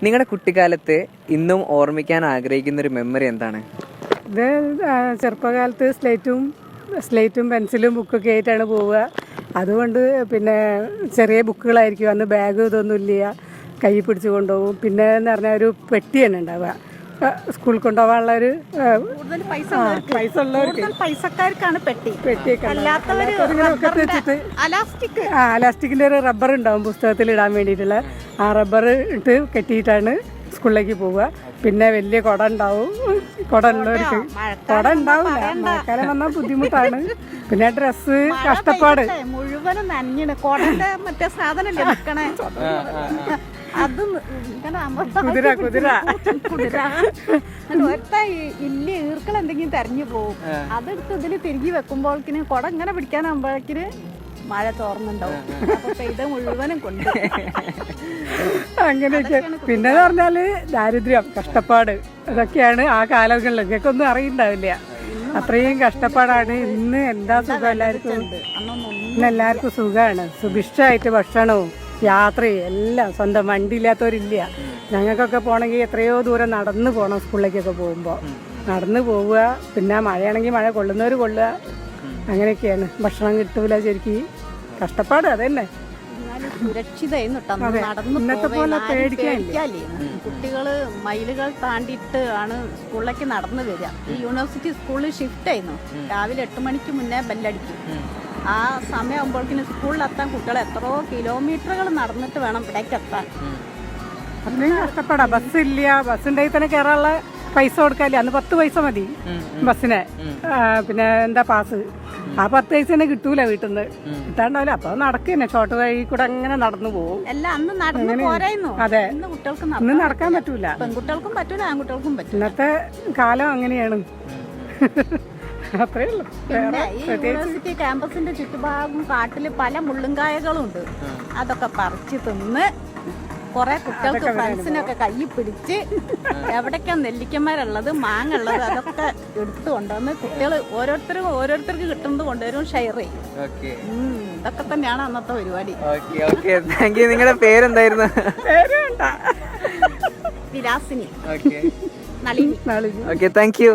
നിങ്ങളുടെ കുട്ടിക്കാലത്ത് ഇന്നും ഓർമ്മിക്കാൻ ആഗ്രഹിക്കുന്ന ഒരു മെമ്മറി എന്താണ്? ഇത് ചെറുപ്പകാലത്ത് സ്ലേറ്റും പെൻസിലും ബുക്കൊക്കെ ആയിട്ടാണ് പോവുക. അതുകൊണ്ട് പിന്നെ ചെറിയ ബുക്കുകളായിരിക്കും. അന്ന് ബാഗ് ഇതൊന്നും ഇല്ല, കൈ പിടിച്ച് കൊണ്ടുപോകും. പിന്നെ എന്ന് പറഞ്ഞാൽ ഒരു പെട്ടി തന്നെ ഉണ്ടാവുക, സ്കൂളിൽ കൊണ്ടുപോകാനുള്ള ഒരു പൈസ ഉള്ളവർക്ക്, പൈസക്കാർക്കാണ് പെട്ടിയൊക്കെ വെച്ചിട്ട് അലാസ്റ്റിക്കിൻ്റെ ഒരു റബ്ബർ ഉണ്ടാവും പുസ്തകത്തിൽ ഇടാൻ വേണ്ടിയിട്ടുള്ള. ആ റബ്ബർ ഇട്ട് കെട്ടിയിട്ടാണ് സ്കൂളിലേക്ക് പോവുക. പിന്നെ വലിയ കുട ഉണ്ടാവും. കുട ഉള്ളവർക്ക് കുട ഉണ്ടാവില്ല, മഴക്കാലം വന്നാൽ ബുദ്ധിമുട്ടാണ്. പിന്നെ ഡ്രസ്സ് കഷ്ടപ്പാട് മുഴുവനും നനഞ്ഞിണ്. കുടന്റെ മറ്റേ സാധനം ലഭിക്കണേ, അത് കുതിര ഒറ്റ ഇല്ല ഈർക്കൾ എന്തെങ്കിലും തെരഞ്ഞു പോകും. അതെടുത്ത് ഇതിൽ തിരികെ വെക്കുമ്പോഴേക്കിന് കുട ഇങ്ങനെ പിടിക്കാനാകുമ്പോഴേക്കിന് മഴ തോർന്നുണ്ടാവും. അപ്പൊ പെയ്ത മുഴുവനും കൊണ്ട് അങ്ങനെയൊക്കെ. പിന്നെ പറഞ്ഞാല് ദാരിദ്ര്യം, കഷ്ടപ്പാട്, ഇതൊക്കെയാണ് ആ കാലങ്ങളിൽ. ഇതൊക്കെ ഒന്നും അറിയണ്ടാവില്ല, അത്രയും കഷ്ടപ്പാടാണ്. ഇന്ന് എന്താ സുഖം എല്ലാവർക്കും, ഇന്ന് എല്ലാവർക്കും സുഖമാണ്. സുഭിക്ഷമായിട്ട് ഭക്ഷണവും യാത്രയും എല്ലാം. സ്വന്തം വണ്ടി ഇല്ലാത്തവരില്ല. ഞങ്ങൾക്കൊക്കെ പോകണമെങ്കിൽ എത്രയോ ദൂരം നടന്ന് പോകണം. സ്കൂളിലേക്കൊക്കെ പോകുമ്പോൾ നടന്ന് പോവുക. പിന്നെ മഴയാണെങ്കിൽ മഴ കൊള്ളുന്നവർ കൊള്ളുക. അങ്ങനെയൊക്കെയാണ്. ഭക്ഷണം കിട്ടൂല, ശരിക്കും കഷ്ടപ്പാട്. അതന്നെ. ഇന്നത്തെ പോലെ പേടിക്കാല്ലേ. കുട്ടികള് മൈലുകൾ താണ്ടിയിട്ട് ആണ് സ്കൂളിലേക്ക് നടന്നു വരിക. ഈ യൂണിവേഴ്സിറ്റി സ്കൂളിൽ ഷിഫ്റ്റ് ആയിരുന്നു. രാവിലെ 8 മണിക്ക് മുന്നേ ബെല്ലടിക്കും. ആ സമയമാകുമ്പോഴേക്കിന് സ്കൂളിലെത്താൻ കുട്ടികൾ എത്രയോ കിലോമീറ്ററുകൾ നടന്നിട്ട് വേണം ഇവിടേക്ക് എത്താൻ. അത്രയും കഷ്ടപ്പാടാ. ബസ്സില്ല, ബസ്സുണ്ടെങ്കിൽ തന്നെ കയറാനുള്ള പൈസ കൊടുക്കാല്ലേ. അന്ന് 10 പൈസ മതി ബസ്സിന്. പിന്നെ എന്താ പാസ്, ആ 10 പൈസ തന്നെ കിട്ടൂല വീട്ടിൽ നിന്ന്, കിട്ടാണ്ടാവില്ല. അപ്പൊ നടക്കന്നെ, ഷോർട്ട് വഴി കൂടെ അങ്ങനെ നടന്നു പോകും. അതെ, ഇന്ന് നടക്കാൻ പറ്റൂല. പെൺകുട്ടികൾക്കും പറ്റൂല, ആൺകുട്ടികൾക്കും പറ്റൂല. ഇന്നത്തെ കാലം അങ്ങനെയാണ്. അത്രേ ഉള്ളൂ. ഈ യൂണിവേഴ്സിറ്റി ക്യാമ്പസിന്റെ ചുറ്റുഭാഗം കാട്ടില് പല മുള്ളുംകായകളും ഉണ്ട്. അതൊക്കെ പറിച്ച് തിന്ന് കുറെ കുട്ടികൾക്ക് ഫ്രണ്ട്സിനൊക്കെ കൈ പിടിച്ച് എവിടേക്കാ നെല്ലിക്കന്മാരുള്ളത്, മാങ്ങ ഉള്ളത്, അതൊക്കെ എടുത്തു കൊണ്ടുവന്ന് കുട്ടികൾ ഓരോരുത്തർക്ക് കിട്ടുന്നത് കൊണ്ടുവരും, ഷെയർ ചെയ്യും. ഇതൊക്കെ തന്നെയാണ് അന്നത്തെ പരിപാടി. നിങ്ങളുടെ പേരെന്തായിരുന്നു? Vilasini, Nalini. Okay, thank you.